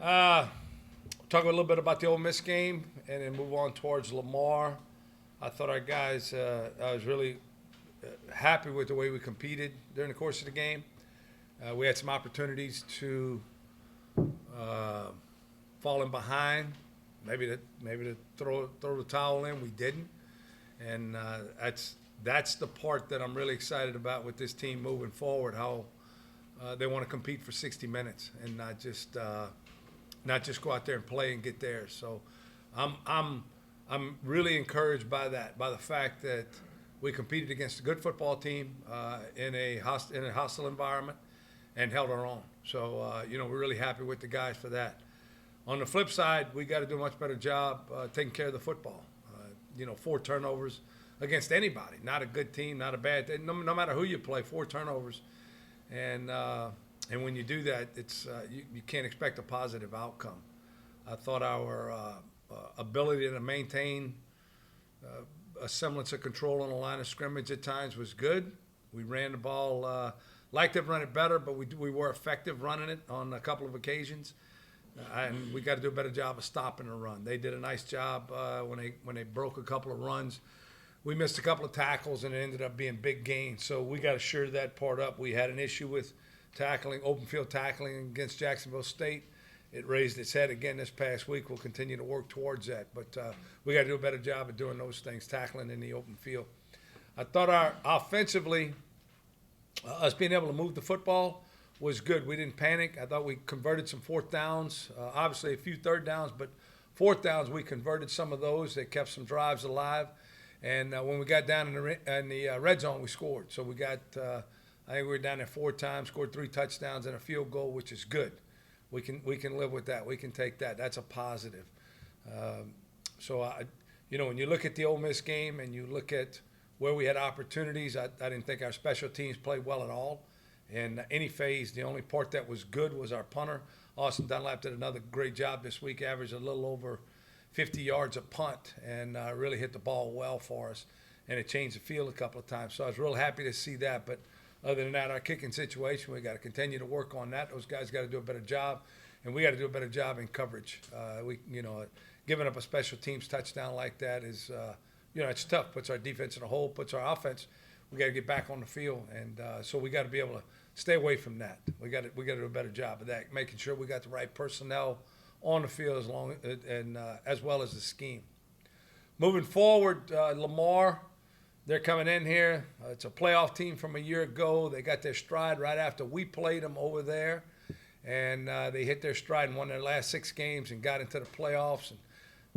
Talk a little bit about the Ole Miss game and then move on towards Lamar. I thought our guys, I was really happy with the way we competed during the course of the game. We had some opportunities to uh, fall in behind, maybe to throw the towel in. We didn't, and that's the part that I'm really excited about with this team moving forward. How they want to compete for 60 minutes and not just go out there and play and get there. So I'm really encouraged by that, by the fact that we competed against a good football team in a hostile environment and held our own. So we're really happy with the guys for that. On the flip side, we got to do a much better job taking care of the football. 4 turnovers against anybody, not a good team, not a bad team. No matter who you play, 4 turnovers, and when you do that, it's you can't expect a positive outcome. I thought our ability to maintain a semblance of control on the line of scrimmage at times was good. We ran the ball, like to run it better, but we were effective running it on a couple of occasions. And we got to do a better job of stopping the run. They did a nice job when they broke a couple of runs. We missed a couple of tackles, and it ended up being big gains. So we got to shore that part up. We had an issue with open field tackling against Jacksonville State. It raised its head again this past week. We'll continue to work towards that. But we got to do a better job of doing those things, tackling in the open field. I thought our offensively, us being able to move the football was good. We didn't panic. I thought we converted some 4th downs, obviously a few 3rd downs, but 4th downs we converted some of those. They kept some drives alive. And when we got down in the red zone, we scored. So we got, I think we were down there 4 times, scored 3 touchdowns and a field goal, which is good. We can live with that. We can take that. That's a positive. So when you look at the Ole Miss game and you look at where we had opportunities, I didn't think our special teams played well at all. In any phase, the only part that was good was our punter. Austin Dunlap did another great job this week, averaged a little over 50 yards a punt, and really hit the ball well for us. And it changed the field a couple of times. So I was real happy to see that. But other than that, our kicking situation, we got to continue to work on that. Those guys got to do a better job, and we got to do a better job in coverage. Giving up a special teams touchdown like that is, it's tough. Puts our defense in a hole, puts our offense. We got to get back on the field, and so we got to be able to stay away from that. We got to do a better job of that, making sure we got the right personnel on the field as well as the scheme. Moving forward, Lamar, they're coming in here. It's a playoff team from a year ago. They got their stride right after we played them over there, and they hit their stride and won their last 6 games and got into the playoffs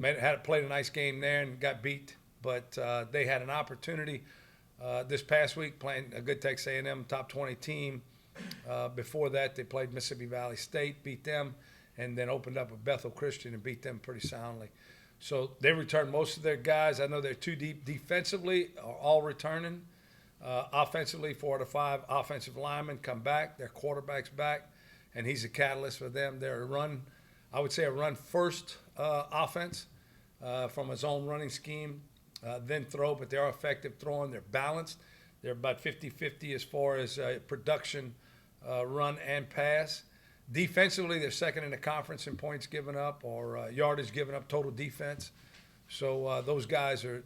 and played a nice game there and got beat. But they had an opportunity this past week playing a good Texas A&M top 20 team. Before that, they played Mississippi Valley State, beat them, and then opened up with Bethel Christian and beat them pretty soundly. So they returned most of their guys. I know they're too deep defensively, are all returning. Offensively, 4 out of 5 offensive linemen come back. Their quarterback's back, and he's a catalyst for them. They're a run-first offense from a zone running scheme, then throw, but they are effective throwing. They're balanced. They're about 50-50 as far as production, run and pass. Defensively, they're second in the conference in points given up or yardage given up, total defense. So those guys are,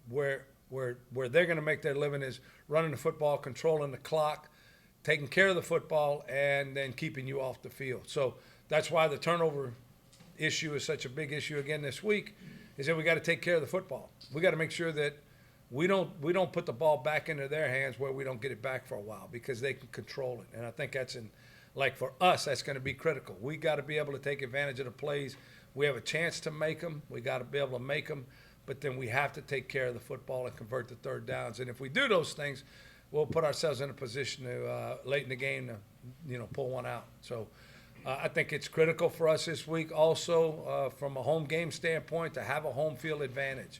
where they're going to make their living is running the football, controlling the clock, taking care of the football, and then keeping you off the field. So that's why the turnover issue is such a big issue again this week, is that we got to take care of the football. We got to make sure that we don't put the ball back into their hands where we don't get it back for a while, because they can control it. And I think that's for us, that's going to be critical. We got to be able to take advantage of the plays. We have a chance to make them. We got to be able to make them, but then we have to take care of the football and convert the 3rd downs. And if we do those things, we'll put ourselves in a position to late in the game to pull one out. So I think it's critical for us this week also from a home game standpoint to have a home field advantage.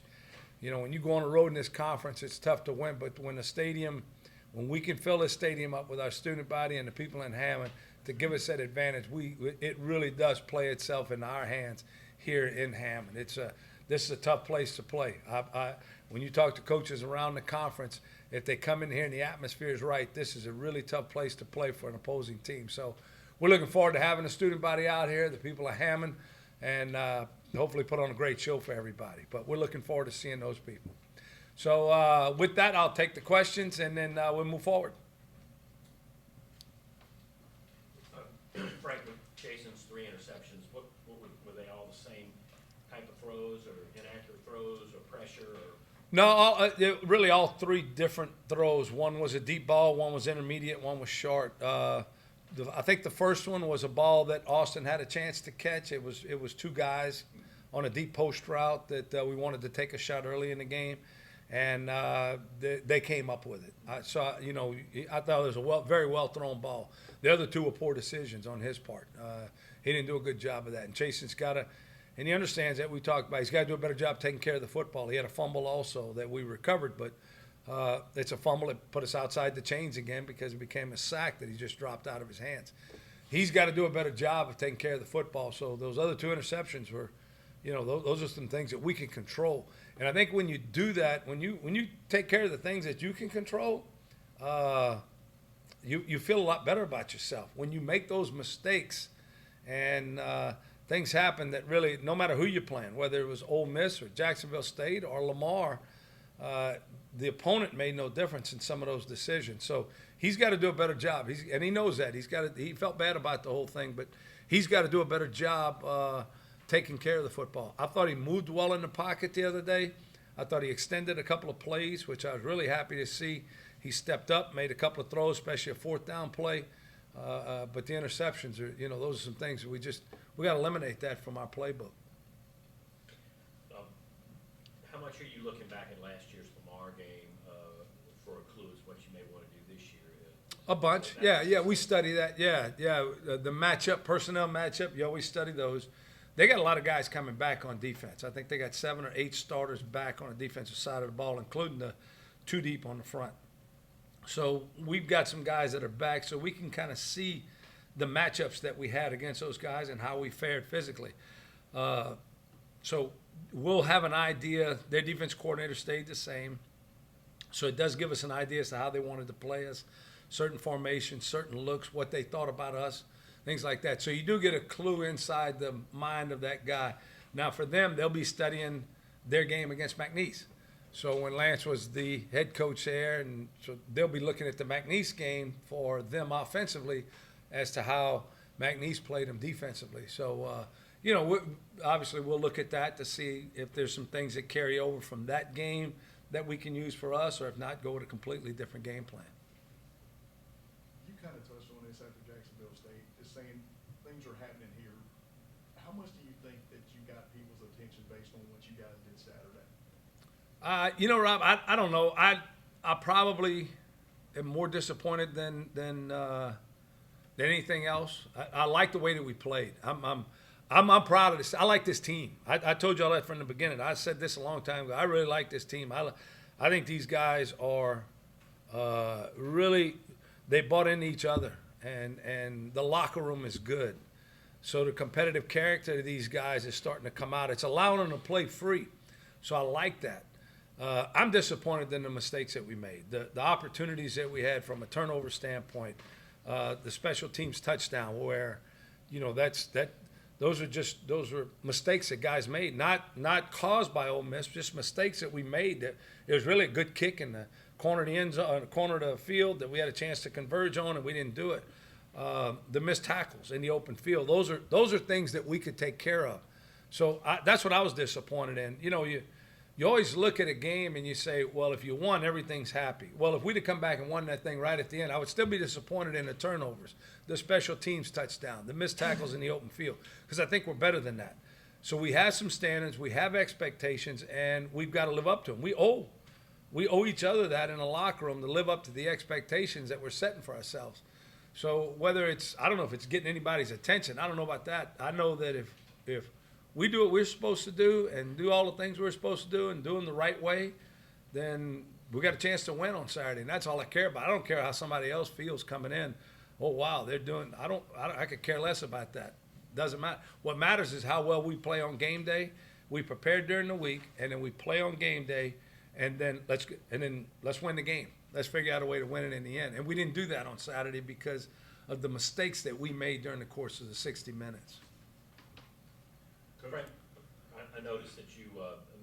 When you go on the road in this conference, it's tough to win, but when we can fill this stadium up with our student body and the people in Hammond to give us that advantage, it really does play itself into our hands here in Hammond. This is a tough place to play. When you talk to coaches around the conference, if they come in here and the atmosphere is right, this is a really tough place to play for an opposing team. So we're looking forward to having the student body out here, the people of Hammond, and hopefully put on a great show for everybody. But we're looking forward to seeing those people. So with that, I'll take the questions, and then we'll move forward. Frank, with Jason's 3 interceptions, what were they all the same type of throws or inaccurate throws or pressure? Or? No, really all 3 different throws. One was a deep ball, one was intermediate, one was short. I think the first one was a ball that Austin had a chance to catch. It was 2 guys on a deep post route that we wanted to take a shot early in the game, and they came up with it. I thought it was a very well thrown ball. The other 2 were poor decisions on his part. He didn't do a good job of that. And Jason's and he understands that. We talked about he's got to do a better job taking care of the football. He had a fumble also that we recovered, but it's a fumble that put us outside the chains again because it became a sack that he just dropped out of his hands. He's got to do a better job of taking care of the football. So those other 2 interceptions were, those are some things that we can control. And I think when you do that, when you take care of the things that you can control, you feel a lot better about yourself. When you make those mistakes and things happen that really, no matter who you're playing, whether it was Ole Miss or Jacksonville State or Lamar, the opponent made no difference in some of those decisions. So he's got to do a better job. And he knows that. He felt bad about the whole thing, but he's got to do a better job taking care of the football. I thought he moved well in the pocket the other day. I thought he extended a couple of plays, which I was really happy to see. He stepped up, made a couple of throws, especially a 4th down play. But the interceptions are, those are some things that we got to eliminate that from our playbook. How much are you looking back at last year's Lamar game for a clue as what you may want to do this year? A bunch. Yeah, we study that. Yeah. The matchup, personnel matchup, you always study those. They got a lot of guys coming back on defense. I think they got 7 or 8 starters back on the defensive side of the ball, including the 2 deep on the front. So we've got some guys that are back, so we can kind of see the matchups that we had against those guys and how we fared physically. So we'll have an idea. Their defense coordinator stayed the same, so it does give us an idea as to how they wanted to play us, certain formations, certain looks, what they thought about us, things like that. So you do get a clue inside the mind of that guy. Now for them, they'll be studying their game against McNeese. So when Lance was the head coach there, and so they'll be looking at the McNeese game for them offensively as to how McNeese played them defensively. So, obviously we'll look at that to see if there's some things that carry over from that game that we can use for us, or if not, go with a completely different game plan. You kind of touched on this after Jacksonville State, just saying things are happening here. How much do you think that you got people's attention based on what you guys did Saturday? Rob, I don't know. I probably am more disappointed than anything else. I like the way that we played. I'm proud of this. I like this team. I told y'all that from the beginning. I said this a long time ago. I really like this team. I think these guys are really, they bought into each other, and the locker room is good. So the competitive character of these guys is starting to come out. It's allowing them to play free. So I like that. I'm disappointed in the mistakes that we made, the opportunities that we had from a turnover standpoint, the special teams touchdown, where, those were mistakes that guys made, not caused by Ole Miss, just mistakes that we made. That it was really a good kick in the corner of the end zone, corner of the field that we had a chance to converge on, and we didn't do it. The missed tackles in the open field, those are things that we could take care of. So that's what I was disappointed in. You always look at a game and you say, well, if you won, everything's happy. Well, if we'd have come back and won that thing right at the end, I would still be disappointed in the turnovers, the special teams touchdown, the missed tackles in the open field, because I think we're better than that. So we have some standards, we have expectations, and we've got to live up to them. We owe each other that in the locker room to live up to the expectations that we're setting for ourselves. So whether it's, I don't know if it's getting anybody's attention. I don't know about that. I know that if we do what we're supposed to do and do all the things we're supposed to do and do them the right way, then we got a chance to win on Saturday, and that's all I care about. I don't care how somebody else feels coming in. Oh, wow, they're doing – I could care less about that. Doesn't matter. What matters is how well we play on game day. We prepare during the week, and then we play on game day, and then let's win the game. Let's figure out a way to win it in the end. And we didn't do that on Saturday because, of the mistakes that we made during the course of the 60 minutes. Frank, I noticed that you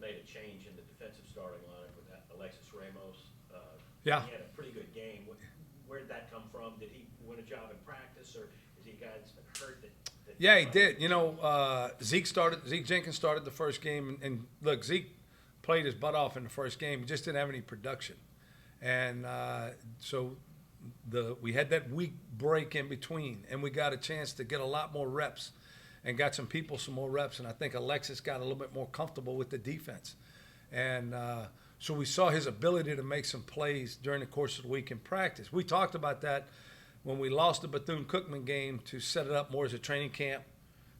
made a change in the defensive starting line with Alexis Ramos. Yeah. He had a pretty good game. Where did that come from? Did he win a job in practice, or is he a guy that's been hurt? Yeah, he did. You know, Zeke Jenkins started the first game, and look, Zeke played his butt off in the first game. He just didn't have any production, and so we had that week break in between, and we got a chance to get a lot more reps, and got some people some more reps, and I think Alexis got a little bit more comfortable with the defense, and so we saw his ability to make some plays during the course of the week in practice. We talked about that when we lost the Bethune-Cookman game to set it up more as a training camp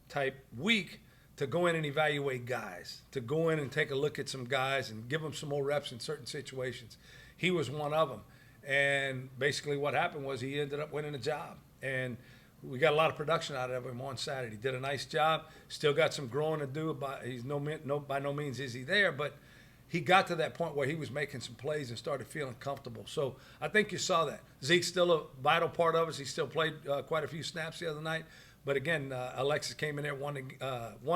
type week to go in and evaluate guys, to go in and take a look at some guys and give them some more reps in certain situations. He was one of them. And basically what happened was he ended up winning a job. And we got a lot of production out of him on Saturday. He did a nice job. Still got some growing to do. He's by no means is he there, but he got to that point where he was making some plays and started feeling comfortable. So I think you saw that. Zeke's still a vital part of us. He still played quite a few snaps the other night. But again, Alexis came in there, won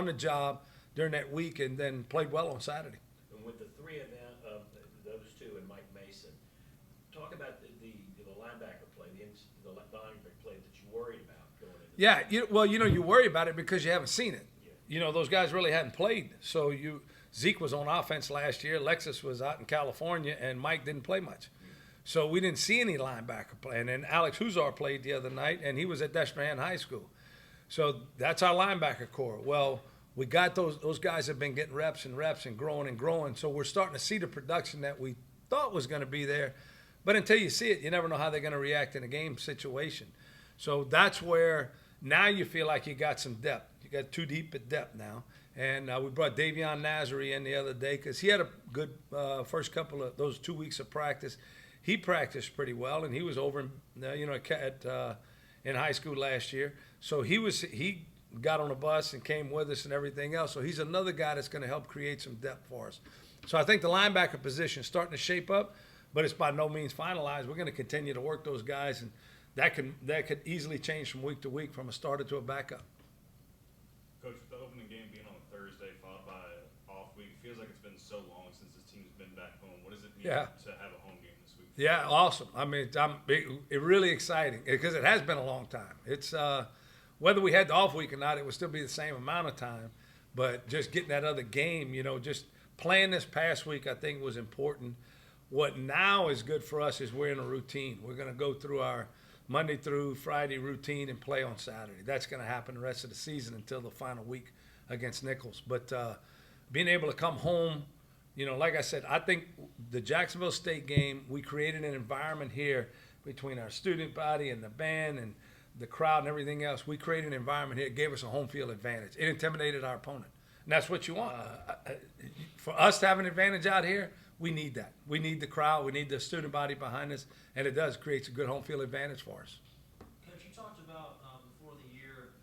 the job during that week, and then played well on Saturday. And with the three of them, those two and Mike Mason, talk about the linebacker play, the linebacker play that you worried about going into. Yeah, you worry about it because you haven't seen it. Yeah. You know, those guys really hadn't played. So Zeke was on offense last year. Alexis was out in California, and Mike didn't play much. So we didn't see any linebacker play. And then Alex Huzar played the other night, and he was at Deshman High School. So that's our linebacker core. Well, we got those guys have been getting reps and growing and growing. So we're starting to see the production that we thought was going to be there. But until you see it, you never know how they're going to react in a game situation. So that's where now you feel like you got some depth. You got too deep at depth now. And we brought Davion Nazary in the other day because he had a good first couple of those 2 weeks of practice. He practiced pretty well, and he was over in high school last year. So he got on a bus and came with us and everything else. So he's another guy that's going to help create some depth for us. So I think the linebacker position is starting to shape up, but it's by no means finalized. We're going to continue to work those guys, and that could easily change from week to week from a starter to a backup. Coach, with the opening game being on a Thursday followed by an off week, feels like it's been so long since this team's been back home. What does it mean to have a home game this week? Yeah, awesome. I mean, it's really exciting because it has been a long time. It's whether we had the off week or not, it would still be the same amount of time. But just getting that other game, just playing this past week, I think was important. What now is good for us is we're in a routine. We're going to go through our Monday through Friday routine and play on Saturday. That's going to happen the rest of the season until the final week against Nichols. But being able to come home, like I said, I think the Jacksonville State game, we created an environment here between our student body and the band and the crowd and everything else. We created an environment here. It gave us a home field advantage. It intimidated our opponent. And that's what you want. For us to have an advantage out here, we need that. We need the crowd. We need the student body behind us. And it does create a good home field advantage for us. Coach, you talked about before the year,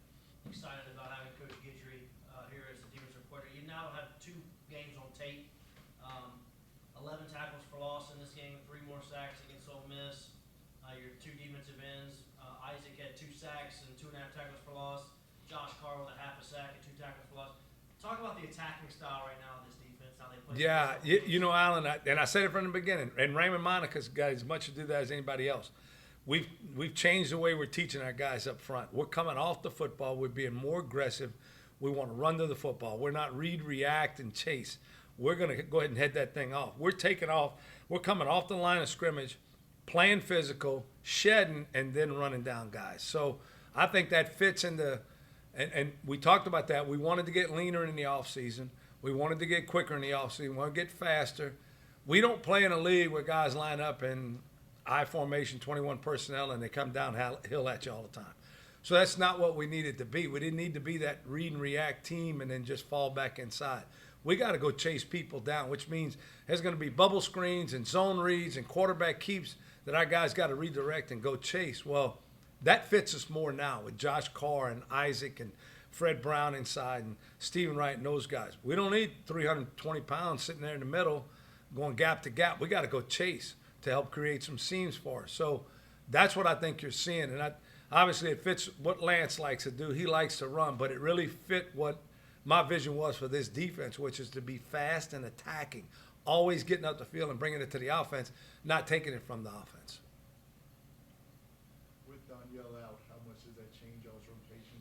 excited about having Coach Guidry here as the defensive coordinator. You now have 2 games on tape, 11 tackles for loss in this game, 3 more sacks against Ole Miss. Your 2 defensive ends, Isaac had 2 sacks and 2.5 tackles for loss. Josh Carr with a half a sack and 2 tackles for loss. Talk about the attacking style right now of this defense, how they play. Yeah, Alan, I said it from the beginning, and Raymond Monica's got as much to do that as anybody else. We've changed the way we're teaching our guys up front. We're coming off the football. We're being more aggressive. We want to run to the football. We're not read, react, and chase. We're going to go ahead and head that thing off. We're taking off. We're coming off the line of scrimmage, playing physical, shedding, and then running down guys. So I think that fits into and we talked about that. We wanted to get leaner in the offseason. We wanted to get quicker in the offseason. We want to get faster. We don't play in a league where guys line up in I formation, 21 personnel, and they come downhill at you all the time. So that's not what we needed to be. We didn't need to be that read and react team and then just fall back inside. We got to go chase people down, which means there's going to be bubble screens and zone reads and quarterback keeps that our guys got to redirect and go chase. Well, that fits us more now with Josh Carr and Isaac and Fred Brown inside and Stephen Wright and those guys. We don't need 320 pounds sitting there in the middle going gap to gap. We got to go chase to help create some seams for us. So that's what I think you're seeing. And Obviously, it fits what Lance likes to do. He likes to run, but it really fit what my vision was for this defense, which is to be fast and attacking, always getting up the field and bringing it to the offense, not taking it from the offense. With Danielle out, how much does that change y'all's rotation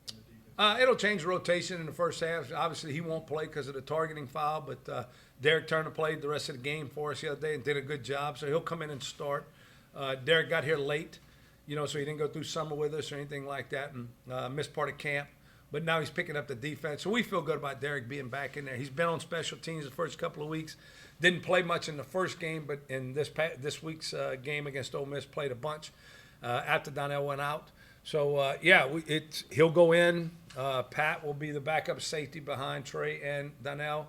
in the defense? It'll change the rotation in the first half. Obviously, he won't play because of the targeting foul, but Derek Turner played the rest of the game for us the other day and did a good job, so he'll come in and start. Derek got here late, so he didn't go through summer with us or anything like that, and missed part of camp. But now he's picking up the defense, so we feel good about Derek being back in there. He's been on special teams the first couple of weeks. Didn't play much in the first game, but in this week's game against Ole Miss, played a bunch after Donnell went out. So, he'll go in. Pat will be the backup safety behind Trey and Donnell.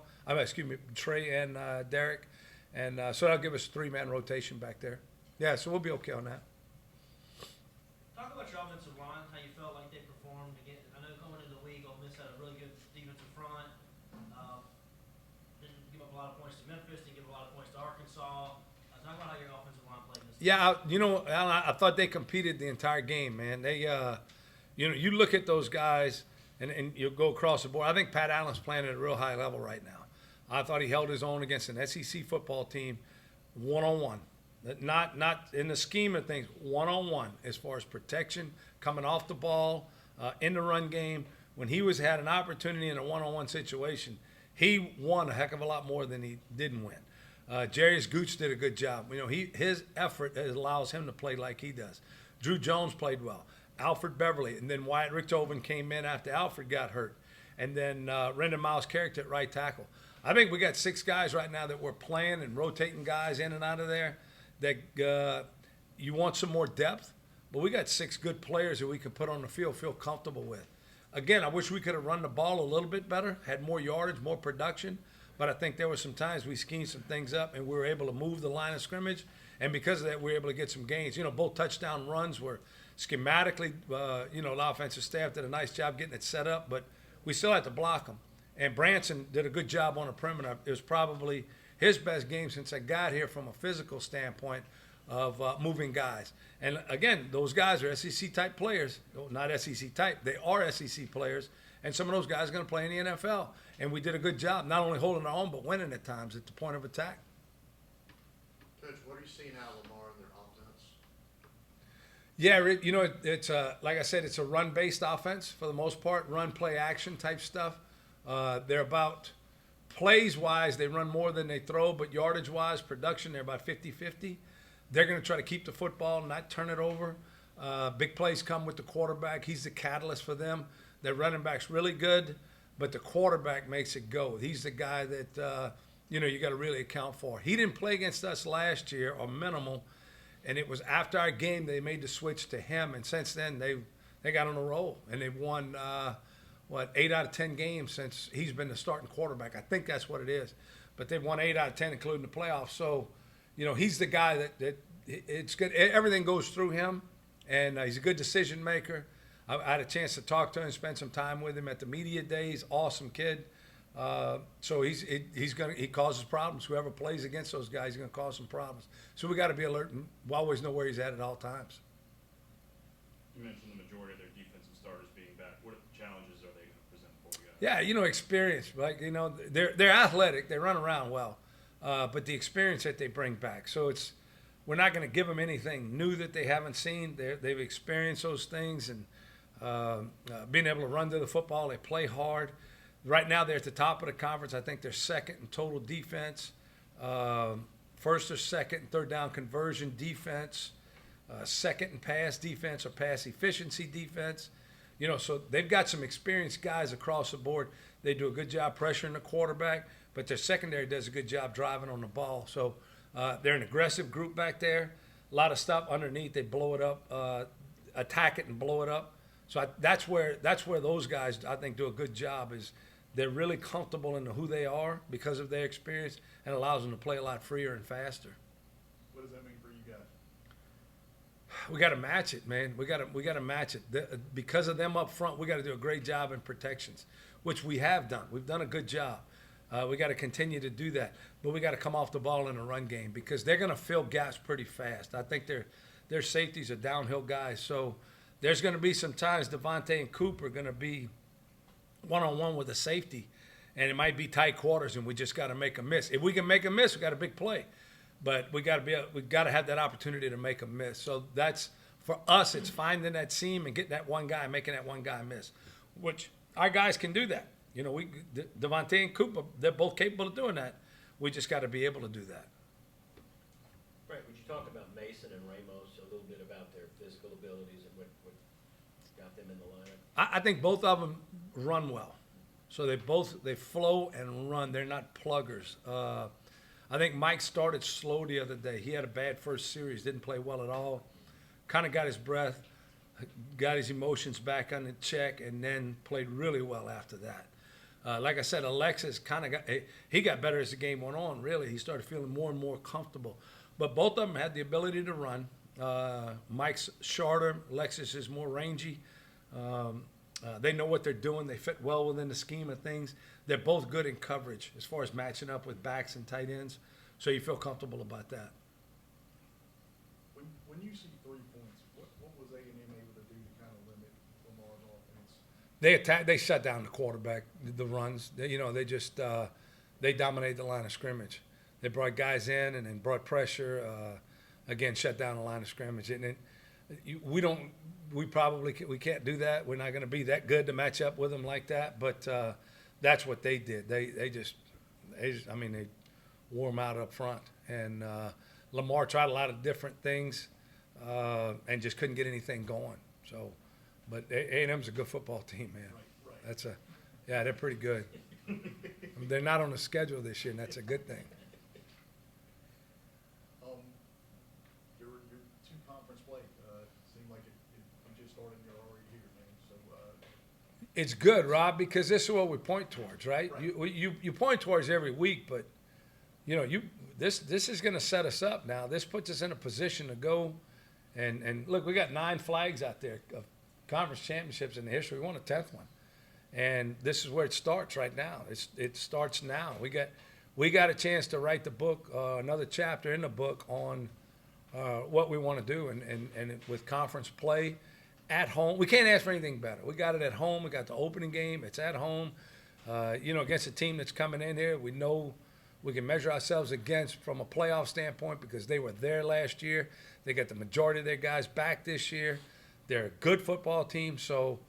Trey and Derek. And so that'll give us a 3-man rotation back there. Yeah, so we'll be okay on that. Talk about your offensive line, how you felt like they performed again. I know coming into the week, Ole Miss had a really good defensive front. Didn't give up a lot of points to Memphis, didn't give up a lot of points to Arkansas. Talk about how your offensive line played in this game. Yeah, Alan, I thought they competed the entire game, man. They, you look at those guys and you go across the board. I think Pat Allen's playing at a real high level right now. I thought he held his own against an SEC football team one-on-one. Not in the scheme of things, one-on-one as far as protection, coming off the ball, in the run game. When he had an opportunity in a one-on-one situation, he won a heck of a lot more than he didn't win. Jarius Gooch did a good job. His effort allows him to play like he does. Drew Jones played well. Alfred Beverly, and then Wyatt Richtoven came in after Alfred got hurt. And then Rendon Miles Carrick at right tackle. I think we got 6 guys right now that we're playing and rotating guys in and out of there that you want some more depth, but we got 6 good players that we can put on the field, feel comfortable with. Again, I wish we could have run the ball a little bit better, had more yardage, more production, but I think there were some times we schemed some things up and we were able to move the line of scrimmage, and because of that, we were able to get some gains. Both touchdown runs were schematically, the offensive staff did a nice job getting it set up, but we still had to block them. And Branson did a good job on the perimeter. It was probably his best game since I got here from a physical standpoint of moving guys. And again, those guys are SEC-type players. Not SEC-type. They are SEC players. And some of those guys are going to play in the NFL. And we did a good job, not only holding our own, but winning at times at the point of attack. Coach, what are you seeing out of Lamar in their offense? Yeah, it's like I said, it's a run-based offense for the most part, run, play, action type stuff. They're about plays-wise, they run more than they throw, but yardage-wise, production, they're about 50-50. They're going to try to keep the football, not turn it over. Big plays come with the quarterback. He's the catalyst for them. Their running back's really good, but the quarterback makes it go. He's the guy that, you got to really account for. He didn't play against us last year, or minimal, and it was after our game they made the switch to him, and since then they got on a roll, and they've won 8 out of 10 games since he's been the starting quarterback. I think that's what it is. But they've won 8 out of 10, including the playoffs. So, he's the guy that it's good. Everything goes through him, and he's a good decision maker. I had a chance to talk to him, spend some time with him at the media days. Awesome kid. So he causes problems. Whoever plays against those guys, he's going to cause some problems. So we got to be alert and always know where he's at all times. You mentioned the majority of their defensive starters being back. What challenges are they going to present for you guys? Yeah, experience. Like, they're athletic. They run around well. But the experience that they bring back. So we're not going to give them anything new that they haven't seen. They've experienced those things and being able to run to the football. They play hard. Right now they're at the top of the conference. I think they're second in total defense. First or second in third down conversion defense. Second in pass defense or pass efficiency defense. So they've got some experienced guys across the board. They do a good job pressuring the quarterback, but their secondary does a good job driving on the ball. So they're an aggressive group back there. A lot of stuff underneath. They blow it up, attack it and blow it up. So that's where those guys, I think, do a good job is they're really comfortable in who they are because of their experience and allows them to play a lot freer and faster. What does that mean for you guys? We got to match it, man. We got to match it. Because of them up front, we got to do a great job in protections, which we have done. We've done a good job. We got to continue to do that. But we got to come off the ball in the run game because they're going to fill gaps pretty fast. I think their safeties are downhill guys, so there's going to be some times Devontae and Coop are going to be one-on-one with a safety, and it might be tight quarters, and we just got to make a miss. If we can make a miss, we got a big play, but we got to have that opportunity to make a miss. So that's for us. It's finding that seam and getting that one guy, making that one guy miss, which our guys can do that. You know, Devontae and Coop, they're both capable of doing that. We just got to be able to do that. Right, would you talk about Mason and Ramos, a little bit about their physical abilities and what got them in the lineup? I think both of them run well. So they flow and run. They're not pluggers. I think Mike started slow the other day. He had a bad first series, didn't play well at all. Kind of got his breath, got his emotions back on the check, and then played really well after that. Like I said, Alexis he got better as the game went on, really. He started feeling more and more comfortable. But both of them had the ability to run. Mike's shorter. Alexis is more rangy. They know what they're doing. They fit well within the scheme of things. They're both good in coverage as far as matching up with backs and tight ends. So you feel comfortable about that. When you see 3 points, what was A&M able to do to kind of limit Lamar's offense? They shut down the quarterback, the runs. They dominated the line of scrimmage. They brought guys in and then brought pressure. Again, shut down the line of scrimmage. And we can't do that. We're not going to be that good to match up with them like that. But that's what they did. They wore them out up front. And Lamar tried a lot of different things and just couldn't get anything going. So, but A&M's a good football team, man. Right. They're pretty good. They're not on the schedule this year, and that's a good thing. Your two conference play seemed like it just started and you're already here, man. So It's good, Rob, because this is what we point towards, right? Right. You point towards every week, but this is going to set us up now. This puts us in a position to go and look. We got 9 flags out there of conference championships in the history. We won a 10th one, and this is where it starts right now. It starts now. We got a chance to write the book, another chapter in the book on what we want to do, and with conference play. At home, we can't ask for anything better. We got it at home. We got the opening game. It's at home. Against a team that's coming in here, we know we can measure ourselves against from a playoff standpoint because they were there last year. They got the majority of their guys back this year. They're a good football team. So,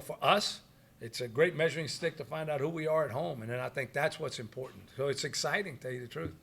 for us, it's a great measuring stick to find out who we are at home. And then I think that's what's important. So it's exciting, to tell you the truth.